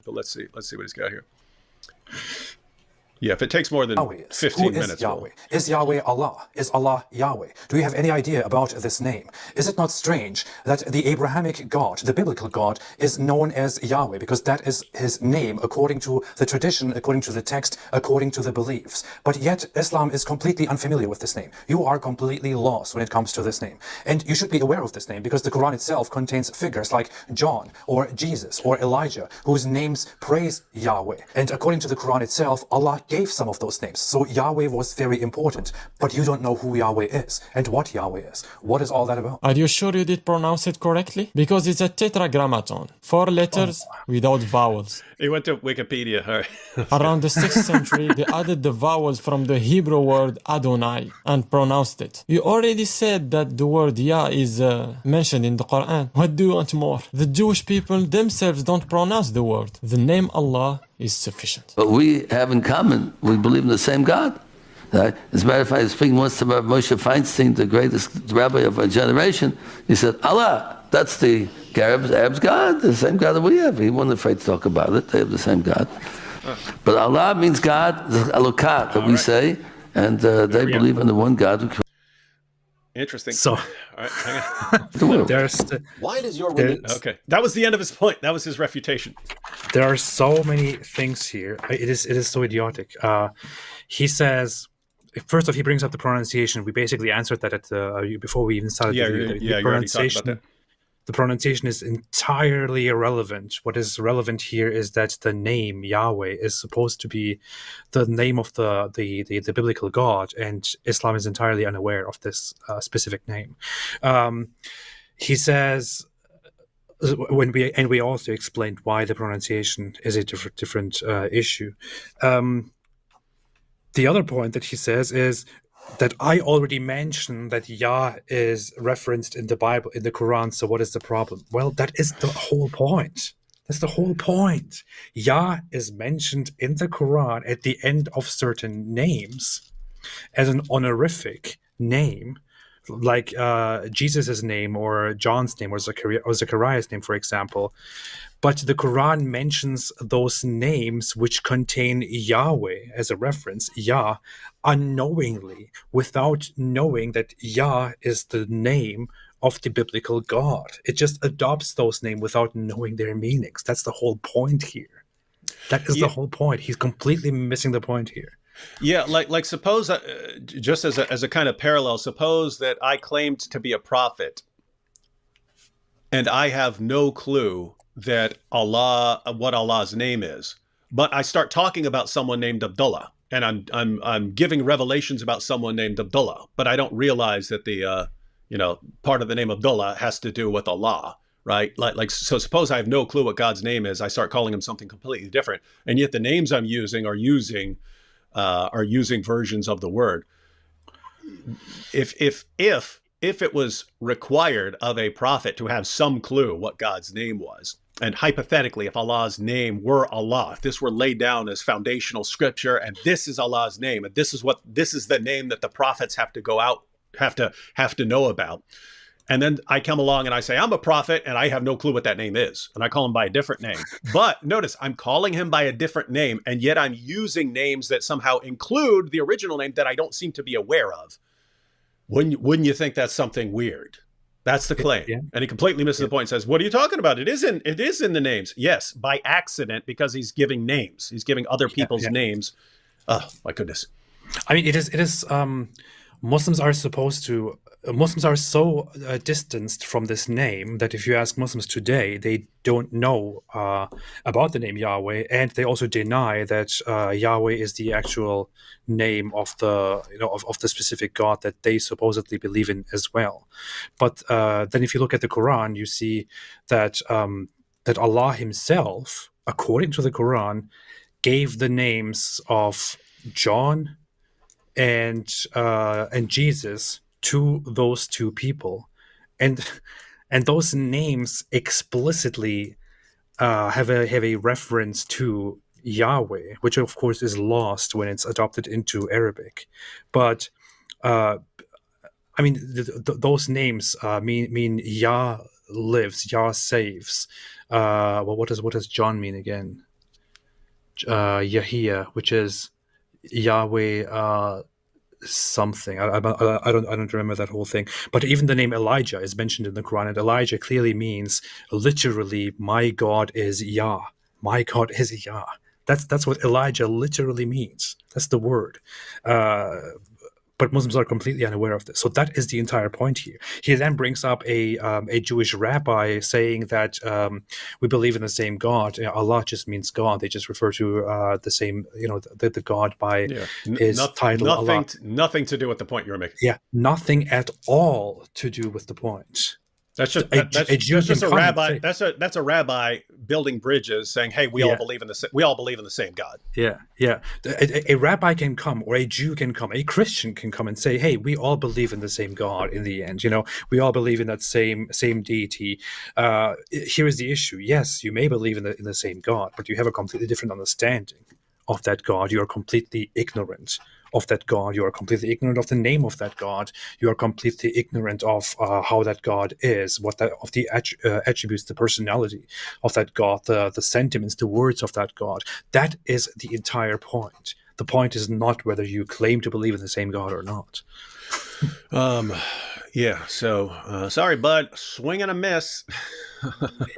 but let's see what he's got here. Yeah, if it takes more than 15 minutes. Yahweh? Is Yahweh Allah? Is Allah Yahweh? Do you have any idea about this name? Is it not strange that the Abrahamic God, the biblical God, is known as Yahweh because that is his name according to the tradition, according to the text, according to the beliefs. But yet Islam is completely unfamiliar with this name. You are completely lost when it comes to this name. And you should be aware of this name because the Quran itself contains figures like John or Jesus or Elijah whose names praise Yahweh. And according to the Quran itself, Allah gave some of those names. So Yahweh was very important, but you don't know who Yahweh is and what Yahweh is. What is all that about? Are you sure you did pronounce it correctly? Because it's a tetragrammaton. 4 letters without vowels. He went to Wikipedia. All right. Around the 6th century, they added the vowels from the Hebrew word Adonai and pronounced it. You already said that the word Yah is mentioned in the Quran. What do you want more? The Jewish people themselves don't pronounce the word. The name Allah is sufficient. But we have in common, we believe in the same God. As a matter of fact, I was speaking once about Moshe Feinstein, the greatest rabbi of our generation. He said, Allah, that's the Arabs' God, the same God that we have. He wasn't afraid to talk about it. They have the same God. But Allah means God, the Elokat that we say, and they believe in the one God who created. Interesting. So, all right, hang on. Why does your religion... Okay, that was the end of his point. That was his refutation. There are so many things here. It is so idiotic. He says, first off, he brings up the pronunciation. We basically answered that at before we even started the you already talked about that. The pronunciation is entirely irrelevant. What is relevant here is that the name Yahweh is supposed to be the name of the biblical God, and Islam is entirely unaware of this specific name. He says, we also explained why the pronunciation is a different issue. The other point that he says is that I already mentioned that Yah is referenced in the Bible, in the Quran, so what is the problem? Well, that is the whole point. That's the whole point. Yah is mentioned in the Quran at the end of certain names as an honorific name, like Jesus' name or John's name or Zechariah's name, for example. But the Quran mentions those names which contain Yahweh as a reference, Yah, unknowingly, without knowing that Yah is the name of the biblical God. It just adopts those names without knowing their meanings. That's the whole point here. That is the whole point. He's completely missing the point here. Yeah, like suppose, just as a kind of parallel, suppose that I claimed to be a prophet and I have no clue that what Allah's name is, but I start talking about someone named Abdullah, and I'm giving revelations about someone named Abdullah, but I don't realize that the part of the name Abdullah has to do with Allah, right? Like so suppose I have no clue what God's name is. I start calling him something completely different, and yet the names I'm using are using versions of the word. If it was required of a prophet to have some clue what God's name was, and hypothetically, if Allah's name were Allah, if this were laid down as foundational scripture, and this is Allah's name, and this is the name that the prophets have to know about, and then I come along and I say, I'm a prophet, and I have no clue what that name is, and I call him by a different name. But notice, I'm calling him by a different name, and yet I'm using names that somehow include the original name that I don't seem to be aware of. Wouldn't you think that's something weird? That's the claim. Yeah. And he completely misses the point. Says, what are you talking about? It is in the names. Yes, by accident, because he's giving names. He's giving other people's names. Oh, my goodness. I mean, it is Muslims are so distanced from this name that if you ask Muslims today, they don't know about the name Yahweh, and they also deny that Yahweh is the actual name of the of the specific God that they supposedly believe in as well. But then, if you look at the Quran, you see that that Allah Himself, according to the Quran, gave the names of John and Jesus to those two people, and those names explicitly have a reference to Yahweh, which of course is lost when it's adopted into Arabic. But I mean, those names mean Yah lives, Yah saves. Well, what does John mean again? Yahia, which is Yahweh something. I don't remember that whole thing. But even the name Elijah is mentioned in the Quran, and Elijah clearly means literally, my God is Yah. My God is Yah. That's what Elijah literally means. That's the word. But Muslims are completely unaware of this. So that is the entire point here. He then brings up a Jewish rabbi saying that we believe in the same God. Allah just means God. They just refer to the same, the God by his title. Nothing to do with the point you were making. Yeah, nothing at all to do with the point. That's just a rabbi. That's a rabbi building bridges, saying, "Hey, we all believe in the same God." Yeah. A rabbi can come, or a Jew can come, a Christian can come and say, "Hey, we all believe in the same God." In the end, we all believe in that same deity. Here is the issue: yes, you may believe in the same God, but you have a completely different understanding of that God. You are completely ignorant of that God. You are completely ignorant of the name of that God. You are completely ignorant of how that God is, of the attributes, the personality of that God, the sentiments, the words of that God. That is the entire point. The point is not whether you claim to believe in the same God or not. Yeah. So sorry, bud. Swing and a miss.